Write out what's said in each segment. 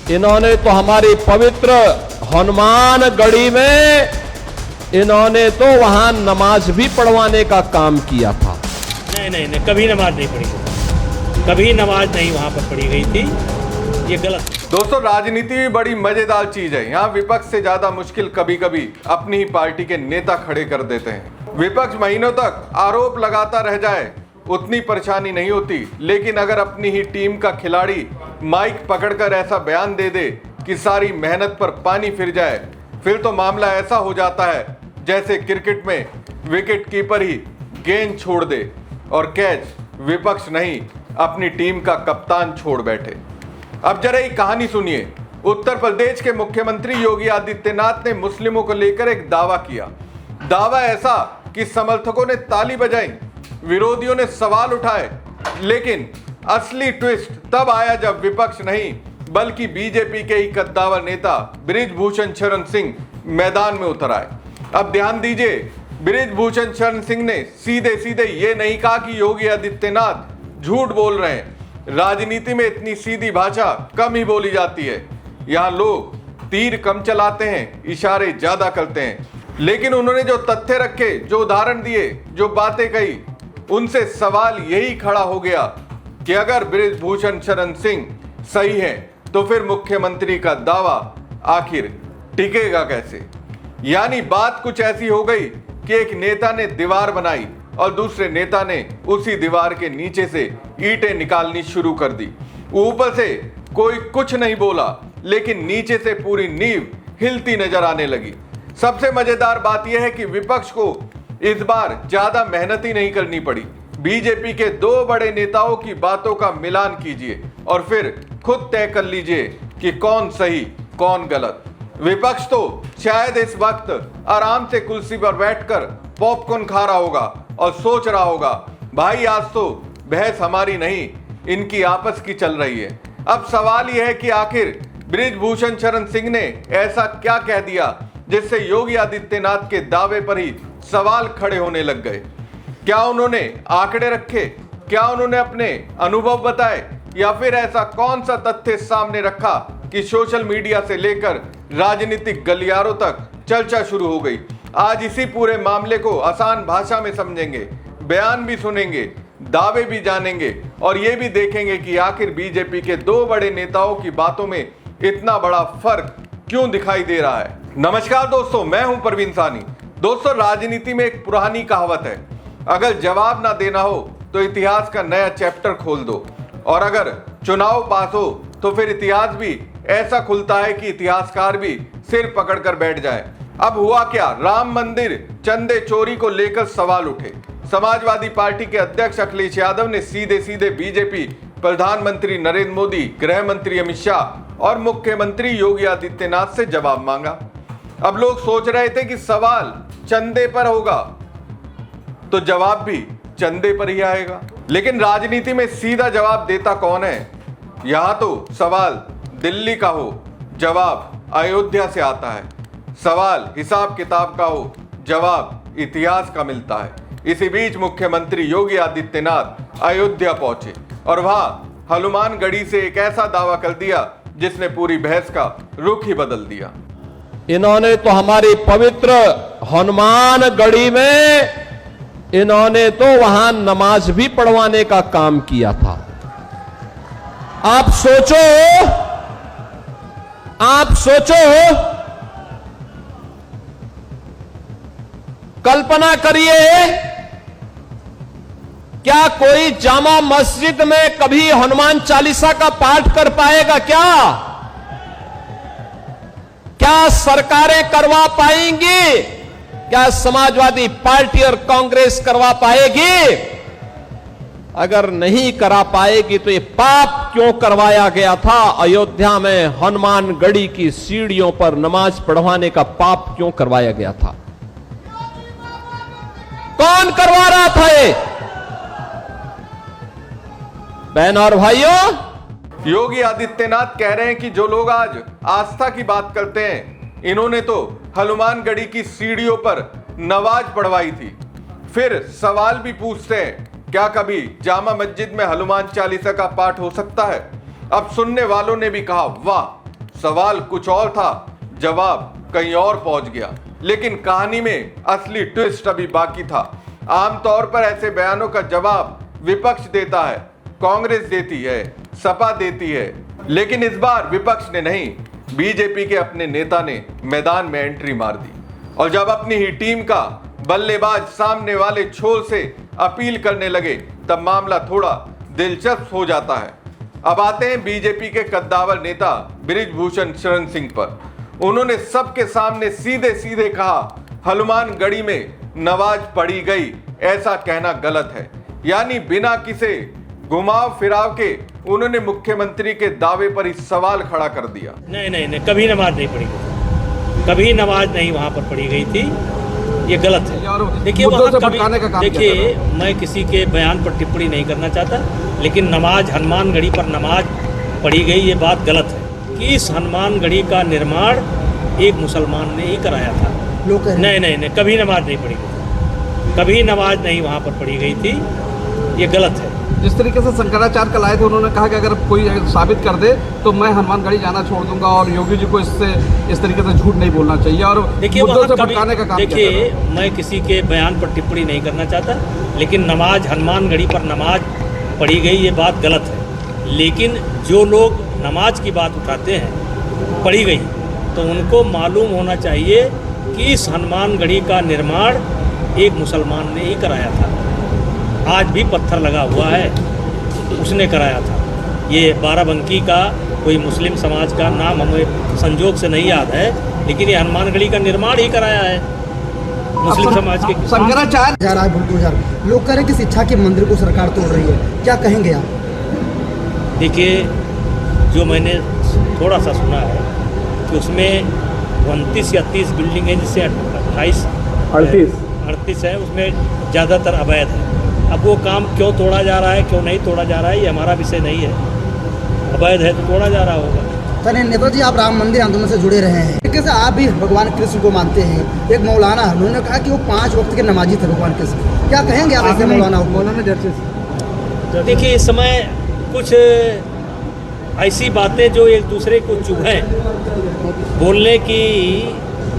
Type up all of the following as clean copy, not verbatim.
इन्होंने तो हमारी पवित्र हनुमान गढ़ी में इन्होंने तो वहां नमाज भी पढ़वाने का काम किया था। नहीं, कभी नमाज नहीं पढ़ी, कभी नमाज नहीं वहां पर पढ़ी गई थी, ये गलत। दोस्तों, राजनीति भी बड़ी मजेदार चीज है। यहाँ विपक्ष से ज्यादा मुश्किल कभी कभी अपनी ही पार्टी के नेता खड़े कर देते हैं। विपक्ष महीनों तक आरोप लगाता रह जाए उतनी परेशानी नहीं होती, लेकिन अगर अपनी ही टीम का खिलाड़ी माइक पकड़कर ऐसा बयान दे दे कि सारी मेहनत पर पानी फिर जाए, फिर तो मामला ऐसा हो जाता है जैसे क्रिकेट में विकेट कीपर ही गेंद छोड़ दे और कैच विपक्ष नहीं अपनी टीम का कप्तान छोड़ बैठे। अब जरा ये कहानी सुनिए। उत्तर प्रदेश के मुख्यमंत्री योगी आदित्यनाथ ने मुस्लिमों को लेकर एक दावा किया। दावा ऐसा कि समर्थकों ने ताली बजाई, विरोधियों ने सवाल उठाए, लेकिन असली ट्विस्ट तब आया जब विपक्ष नहीं बल्कि बीजेपी के ही कद्दावर नेता बृजभूषण शरण सिंह मैदान में उतर आए। अब ध्यान दीजिए, बृजभूषण शरण सिंह ने सीधे सीधे ये नहीं कहा कि योगी आदित्यनाथ झूठ बोल रहे हैं। राजनीति में इतनी सीधी भाषा कम ही बोली जाती है। यहाँ लोग तीर कम चलाते हैं, इशारे ज्यादा करते हैं। लेकिन उन्होंने जो तथ्य रखे, जो उदाहरण दिए, जो बातें कही, उनसे सवाल यही खड़ा हो गया कि अगर बृजभूषण शरण सिंह सही है तो फिर मुख्यमंत्री का दावा आखिर टिकेगा कैसे। यानी बात कुछ ऐसी हो गई कि एक नेता ने दीवार बनाई और दूसरे नेता ने उसी दीवार के नीचे से ईंटें निकालनी शुरू कर दी। ऊपर से कोई कुछ नहीं बोला, लेकिन नीचे से पूरी नींव हिलती नजर आने लगी। सबसे मजेदार बात यह है कि विपक्ष को इस बार ज्यादा मेहनत ही नहीं करनी पड़ी। बीजेपी के दो बड़े नेताओं की बातों का मिलान कीजिए और फिर खुद तय कर लीजिए कि कौन सही कौन गलत। विपक्ष तो शायद इस वक्त आराम से कुर्सी पर बैठकर पॉपकॉर्न खा रहा होगा और सोच रहा होगा, भाई आज तो बहस हमारी नहीं, इनकी आपस की चल रही है। अब सवाल यह है कि आखिर बृजभूषण शरण सिंह ने ऐसा क्या कह दिया जिससे योगी आदित्यनाथ के दावे पर ही सवाल खड़े होने लग गए। क्या उन्होंने आंकड़े रखे, क्या उन्होंने अपने अनुभव बताए, या फिर ऐसा कौन सा तथ्य सामने रखा कि सोशल मीडिया से लेकर राजनीतिक गलियारों तक चर्चा शुरू हो गई। आज इसी पूरे मामले को आसान भाषा में समझेंगे, बयान भी सुनेंगे, दावे भी जानेंगे और ये भी देखेंगे कि आखिर बीजेपी के दो बड़े नेताओं की बातों में इतना बड़ा फर्क क्यों दिखाई दे रहा है। नमस्कार दोस्तों, मैं हूं परवीन सानी। दोस्तों, राजनीति में एक पुरानी कहावत है, अगर जवाब ना देना हो तो इतिहास का नया चैप्टर खोल दो, और अगर चुनाव पास हो तो फिर इतिहास भी ऐसा खुलता है कि इतिहासकार भी सिर पकड़कर बैठ जाए। अब हुआ क्या, राम मंदिर चंदे चोरी को लेकर सवाल उठे। समाजवादी पार्टी के अध्यक्ष अखिलेश यादव ने सीधे सीधे बीजेपी, प्रधानमंत्री नरेंद्र मोदी, गृह मंत्री अमित शाह और मुख्यमंत्री योगी आदित्यनाथ से जवाब मांगा। अब लोग सोच रहे थे कि सवाल चंदे पर होगा तो जवाब भी चंदे पर ही आएगा, लेकिन राजनीति में सीधा जवाब देता कौन है। यहां तो सवाल दिल्ली का हो, जवाब अयोध्या से आता है। सवाल हिसाब किताब का हो, जवाब इतिहास का मिलता है। इसी बीच मुख्यमंत्री योगी आदित्यनाथ अयोध्या पहुंचे और वहां हनुमान गढ़ी से एक ऐसा दावा कर दिया जिसने पूरी बहस का रुख ही बदल दिया। इन्होंने तो हमारी पवित्र हनुमान गढ़ी में इन्होंने तो वहां नमाज भी पढ़वाने का काम किया था। आप सोचो, कल्पना करिए, क्या कोई जामा मस्जिद में कभी हनुमान चालीसा का पाठ कर पाएगा? क्या सरकारें करवा पाएंगी? क्या समाजवादी पार्टी और कांग्रेस करवा पाएगी? अगर नहीं करा पाएगी तो ये पाप क्यों करवाया गया था? अयोध्या में हनुमान गढ़ी की सीढ़ियों पर नमाज पढ़वाने का पाप क्यों करवाया गया था? कौन करवा रहा था ये? बहन और भाइयों, योगी आदित्यनाथ कह रहे हैं कि जो लोग आज आस्था की बात करते हैं, इन्होंने तो हनुमान गढ़ी की सीढ़ियों पर नमाज पढ़वाई थी। फिर सवाल भी पूछते हैं, क्या कभी जामा मस्जिद में हनुमान चालीसा का पाठ हो सकता है? अब सुनने वालों ने भी कहा, वाह, सवाल कुछ और था, जवाब कहीं और पहुंच गया। लेकिन कहानी में असली ट्विस्ट अभी बाकी था। आमतौर पर ऐसे बयानों का जवाब विपक्ष देता है, कांग्रेस देती है, सपा देती है, लेकिन इस बार विपक्ष ने नहीं, बीजेपी के अपने नेता ने मैदान में एंट्री मार दी। और जब अपनी ही टीम का बल्लेबाज सामने वाले छोर से अपील करने लगे, तब मामला थोड़ा दिलचस्प हो जाता है। अब आते हैं बीजेपी के कद्दावर नेता बृजभूषण शरण सिंह पर। उन्होंने सबके सामने सीधे सीधे कहा, हनुमानगढ़ी में नमाज पढ़ी गई, ऐसा कहना गलत है। यानी बिना किसी घुमाव फिराव के उन्होंने मुख्यमंत्री के दावे पर ही सवाल खड़ा कर दिया। नहीं, कभी नमाज नहीं पढ़ी गई, कभी नमाज नहीं वहाँ पर पढ़ी गई थी, ये गलत है। देखिए देखिए, मैं किसी के बयान पर टिप्पणी नहीं करना चाहता, लेकिन नमाज हनुमानगढ़ी पर नमाज पढ़ी गई, ये बात गलत है कि इस हनुमानगढ़ी का निर्माण एक मुसलमान ने ही कराया था। नहीं, कभी नमाज नहीं पढ़ी गई, कभी नमाज नहीं वहाँ पर पढ़ी गई थी, ये गलत है। जिस तरीके से शंकराचार्य कल आए थे, उन्होंने कहा कि अगर कोई साबित कर दे तो मैं हनुमानगढ़ी जाना छोड़ दूंगा, और योगी जी को इस तरीके से झूठ नहीं बोलना चाहिए और देखिए मुद्दों से भटकाने का काम किया। देखिए, मैं किसी के बयान पर टिप्पणी नहीं करना चाहता, लेकिन नमाज हनुमानगढ़ी पर नमाज पढ़ी गई, ये बात गलत है। लेकिन जो लोग नमाज की बात उठाते हैं पढ़ी गई, तो उनको मालूम होना चाहिए कि इस हनुमानगढ़ी का निर्माण एक मुसलमान ने ही कराया था। आज भी पत्थर लगा हुआ है, उसने कराया था। ये बाराबंकी का कोई मुस्लिम समाज का नाम हमें संजोग से नहीं याद है, लेकिन ये हनुमानगढ़ी का निर्माण ही कराया है मुस्लिम समाज के। शंकराचार्य जा रहा है बुलडोजर, लोग कह रहे हैं कि शिक्षा के मंदिर को सरकार तोड़ रही है, क्या कहेंगे आप? देखिए, जो मैंने थोड़ा सा सुना है कि उसमें 29 या 30 बिल्डिंग है, जिससे 38 है, उसमें ज़्यादातर अवैध है। अब वो काम क्यों तोड़ा जा रहा है, क्यों नहीं तोड़ा जा रहा है, ये हमारा विषय नहीं है। अवैध है तो तोड़ा जा रहा होगा। सर, नेताजी आप राम मंदिर आंदोलन से जुड़े रहे हैं, तरीके से आप भी भगवान कृष्ण को मानते हैं। एक मौलाना है, उन्होंने कहा कि वो 5 वक्त के नमाजी थे भगवान कृष्ण, क्या कहेंगे आप ऐसे मौलाना? देखिए, इस समय कुछ ऐसी बातें जो एक दूसरे को चुभें बोलने की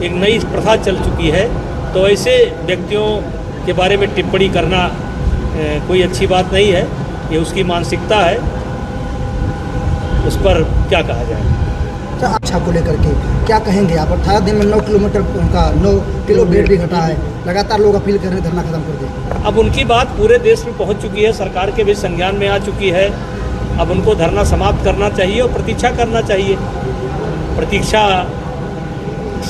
एक नई प्रथा चल चुकी है, तो ऐसे व्यक्तियों के बारे में टिप्पणी करना कोई अच्छी बात नहीं है। ये उसकी मानसिकता है, उस पर क्या कहा जाए। अच्छा को लेकर के क्या कहेंगे आप? 18 दिन में 9 किलोमीटर का 9 किलो बेड भी घटा है, लगातार लोग अपील कर रहे हैं धरना खत्म कर दें। अब उनकी बात पूरे देश में पहुंच चुकी है, सरकार के भी संज्ञान में आ चुकी है। अब उनको धरना समाप्त करना चाहिए और प्रतीक्षा करना चाहिए। प्रतीक्षा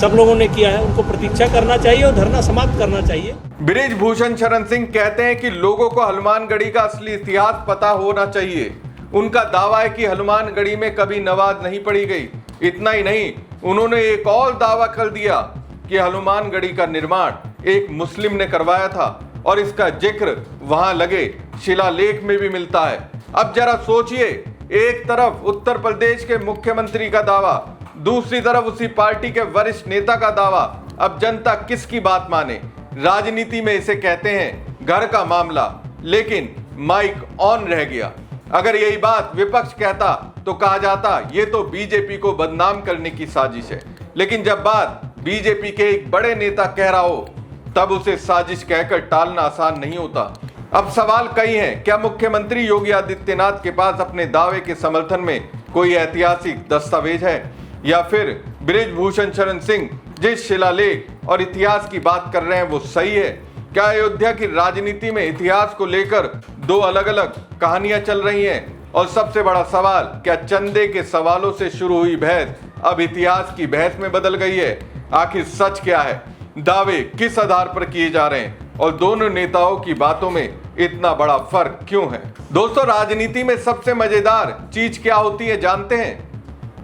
सब लोगों ने किया है, उनको प्रतीक्षा करना चाहिए और धरना समाप्त करना चाहिए। बृजभूषण शरण सिंह कहते हैं कि लोगों को हनुमानगढ़ी का असली इतिहास पता होना चाहिए। उनका दावा है कि हनुमानगढ़ी में कभी नमाज नहीं पढ़ी गई। इतना ही नहीं, उन्होंने एक और दावा कर दिया कि हनुमानगढ़ी का निर्माण एक मुस्लिम ने करवाया था और इसका जिक्र वहां लगे शिलालेख में भी मिलता है। अब जरा सोचिए, एक तरफ उत्तर प्रदेश के मुख्यमंत्री का दावा, दूसरी तरफ उसी पार्टी के वरिष्ठ नेता का दावा। अब जनता किसकी बात माने? राजनीति में इसे कहते हैं घर का मामला, लेकिन माइक ऑन रह गया। अगर यही बात विपक्ष कहता तो कहा जाता ये तो बीजेपी को बदनाम करने की साजिश है। लेकिन जब बात बीजेपी के एक बड़े नेता कह रहा हो, तब उसे साजिश कहकर टालना आसान नहीं होता। अब सवाल कई हैं, क्या मुख्यमंत्री योगी आदित्यनाथ के पास अपने दावे के समर्थन में कोई ऐतिहासिक दस्तावेज है, या फिर बृजभूषण शरण सिंह जिस शिलालेख और इतिहास की बात कर रहे हैं वो सही है? क्या अयोध्या की राजनीति में इतिहास को लेकर 2 अलग अलग कहानियां चल रही हैं? और सबसे बड़ा सवाल, क्या चंदे के सवालों से शुरू हुई बहस अब इतिहास की बहस में बदल गई है? आखिर सच क्या है? दावे किस आधार पर किए जा रहे हैं? और दोनों नेताओं की बातों में इतना बड़ा फर्क क्यों है? दोस्तों, राजनीति में सबसे मजेदार चीज क्या होती है जानते हैं?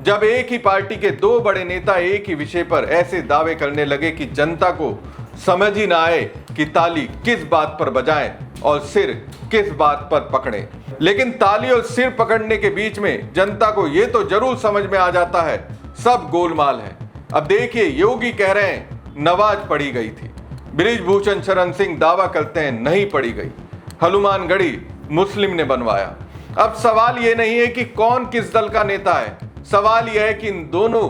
जब एक ही पार्टी के 2 बड़े नेता एक ही विषय पर ऐसे दावे करने लगे कि जनता को समझ ही ना आए कि ताली किस बात पर बजाएं और सिर किस बात पर पकड़ें। लेकिन ताली और सिर पकड़ने के बीच में जनता को यह तो जरूर समझ में आ जाता है, सब गोलमाल है। अब देखिए, योगी कह रहे हैं नमाज पढ़ी गई थी, बृजभूषण शरण सिंह दावा करते हैं नहीं पढ़ी गई, हनुमानगढ़ी मुस्लिम ने बनवाया। अब सवाल यह नहीं है कि कौन किस दल का नेता है, सवाल यह है कि इन दोनों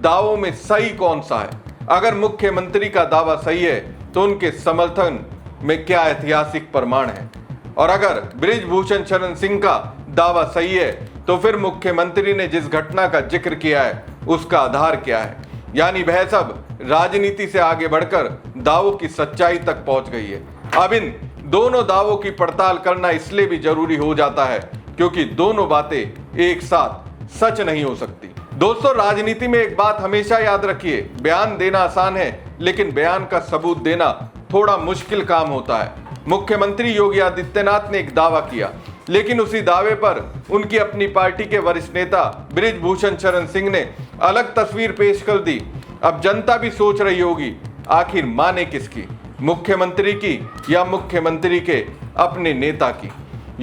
दावों में सही कौन सा है। अगर मुख्यमंत्री का दावा सही है तो उनके समर्थन में क्या ऐतिहासिक प्रमाण है, और अगर बृजभूषण शरण सिंह का दावा सही है तो फिर मुख्यमंत्री ने जिस घटना का जिक्र किया है उसका आधार क्या है। यानी वह सब राजनीति से आगे बढ़कर दावों की सच्चाई तक पहुंच गई है। अब इन दोनों दावों की पड़ताल करना इसलिए भी जरूरी हो जाता है क्योंकि दोनों बातें एक साथ सच नहीं हो सकती। दोस्तों, राजनीति में एक बात हमेशा याद रखिए, बयान देना आसान है लेकिन बयान का सबूत देना थोड़ा मुश्किल काम होता है। मुख्यमंत्री योगी आदित्यनाथ ने एक दावा किया, लेकिन उसी दावे पर उनकी अपनी पार्टी के वरिष्ठ नेता बृजभूषण शरण सिंह ने अलग तस्वीर पेश कर दी। अब जनता भी सोच रही होगी आखिर माने किसकी, मुख्यमंत्री की या मुख्यमंत्री के अपने नेता की।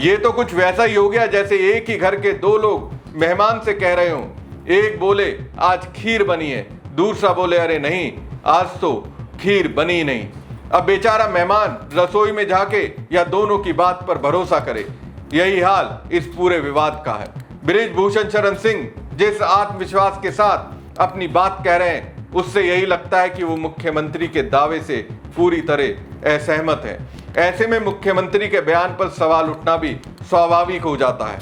ये तो कुछ वैसा ही हो गया जैसे एक ही घर के दो लोग मेहमान से कह रहे हों, एक बोले आज खीर बनी है, दूसरा बोले अरे नहीं आज तो खीर बनी नहीं। अब बेचारा मेहमान रसोई में जाके या दोनों की बात पर भरोसा करे। यही हाल इस पूरे विवाद का है। बृजभूषण शरण सिंह जिस आत्मविश्वास के साथ अपनी बात कह रहे हैं उससे यही लगता है कि वो मुख्यमंत्री के दावे से पूरी तरह असहमत है। ऐसे में मुख्यमंत्री के बयान पर सवाल उठना भी स्वाभाविक हो जाता है।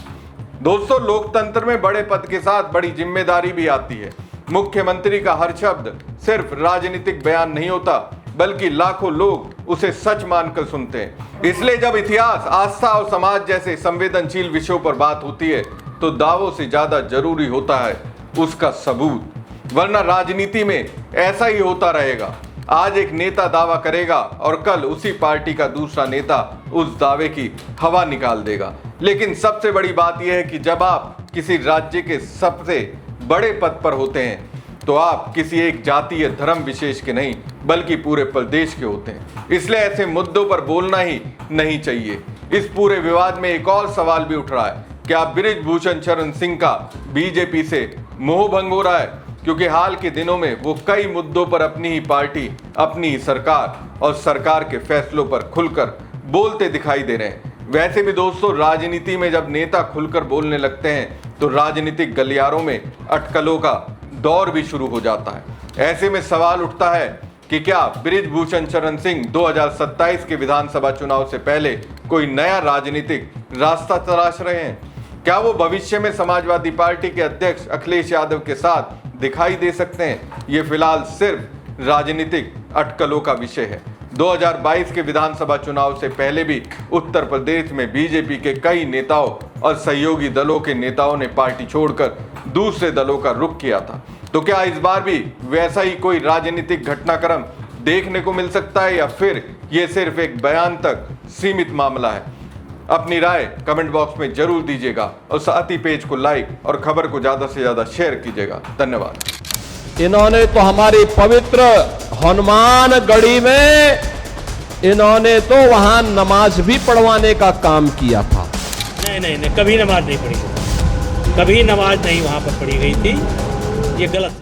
दोस्तों, लोकतंत्र में बड़े पद के साथ बड़ी जिम्मेदारी भी आती है। मुख्यमंत्री का हर शब्द सिर्फ राजनीतिक बयान नहीं होता बल्कि लाखों लोग उसे सच मानकर सुनते हैं। इसलिए जब इतिहास, आस्था और समाज जैसे संवेदनशील विषयों पर बात होती है तो दावों से ज्यादा जरूरी होता है उसका सबूत, वरना राजनीति में ऐसा ही होता रहेगा। आज एक नेता दावा करेगा और कल उसी पार्टी का दूसरा नेता उस दावे की हवा निकाल देगा। लेकिन सबसे बड़ी बात यह है कि जब आप किसी राज्य के सबसे बड़े पद पर होते हैं तो आप किसी एक जाति या धर्म विशेष के नहीं बल्कि पूरे प्रदेश के होते हैं। इसलिए ऐसे मुद्दों पर बोलना ही नहीं चाहिए। इस पूरे विवाद में एक और सवाल भी उठ रहा है, क्या बृजभूषण शरण सिंह का बीजेपी से मोह भंग हो रहा है, क्योंकि हाल के दिनों में वो कई मुद्दों पर अपनी ही पार्टी, अपनी ही सरकार और सरकार के फैसलों पर खुलकर बोलते दिखाई दे रहे हैं। वैसे भी दोस्तों, राजनीति में जब नेता खुलकर बोलने लगते हैं तो राजनीतिक गलियारों में अटकलों का दौर भी शुरू हो जाता है। ऐसे में सवाल उठता है कि क्या बृजभूषण शरण सिंह 2027 के विधानसभा चुनाव से पहले कोई नया राजनीतिक रास्ता तलाश रहे हैं? क्या वो भविष्य में समाजवादी पार्टी के अध्यक्ष अखिलेश यादव के साथ दिखाई दे सकते हैं? ये फिलहाल सिर्फ राजनीतिक अटकलों का विषय है। 2022 के विधानसभा चुनाव से पहले भी उत्तर प्रदेश में बीजेपी के कई नेताओं और सहयोगी दलों के नेताओं ने पार्टी छोड़कर दूसरे दलों का रुख किया था। तो क्या इस बार भी वैसा ही कोई राजनीतिक घटनाक्रम देखने को मिल सकता है या फिर ये सिर्फ एक बयान तक सीमित मामला है? अपनी राय कमेंट बॉक्स में जरूर दीजिएगा और साथ ही पेज को लाइक और खबर को ज्यादा से ज्यादा शेयर कीजिएगा। धन्यवाद। इन्होंने तो हमारी पवित्र हनुमानगढ़ी में इन्होंने तो वहां नमाज भी पढ़वाने का काम किया था। नहीं, कभी नमाज नहीं पढ़ी, कभी नमाज नहीं वहां पर पढ़ी गई थी। ये गलत है।